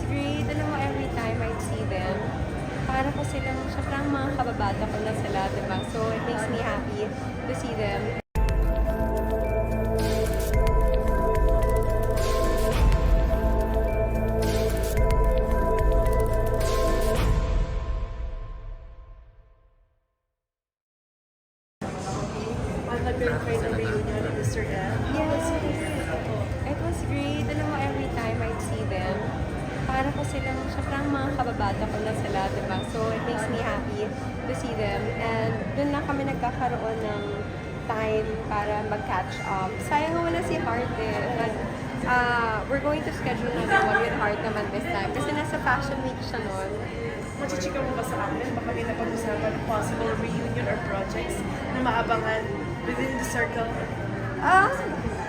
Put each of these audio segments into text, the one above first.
great. Alam mo, every time I see them, para ko silang, syempre mga kababata ko na sila, diba? So, it makes me happy to see them. Nag-girlfriend na reunion ni Mr. F. Yes. It was great. Alam mo, every time I see them, para ko silang, syempre mga kababata ko na sila, diba? So, it makes me happy to see them. And dun na kami nagkakaroon ng time para mag-catch up. Sayang wala si Heart eh. But, we're going to schedule another one with Heart naman this time. Kasi nasa Fashion Week siya nun. Machichika mo ba sa amin? Baka may napag-usapan ng possible reunion or projects na maabangan within the circle?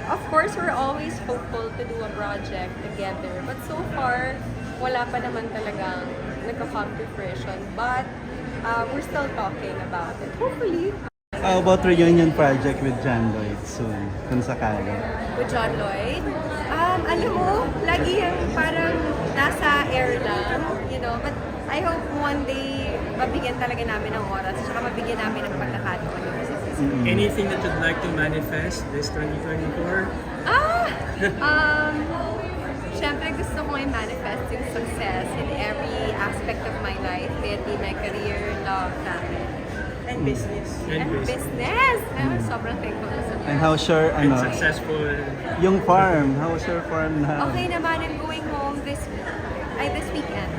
Of course, we're always hopeful to do a project together. But so far, wala pa naman talagang nagka-come to fruition. But we're still talking about it. Hopefully. How about reunion project with John Lloyd soon, kung sakali? With John Lloyd, alam mo, lagi yung parang nasa air lang, you know. But I hope one day, mabigyan talaga namin ng oras, at saka mabigyan namin ng pagkakataon yung isa sa isa. Anything that you'd like to manifest this 2024? Siyempre gusto ko i-manifest yung success in every aspect of my life, be it in my career, love, family, And business. and business. Sobrang thankful ko sa And how sure, And successful. yung farm, how sure farm na? Okay naman, I'm going home this week. Ay, this weekend.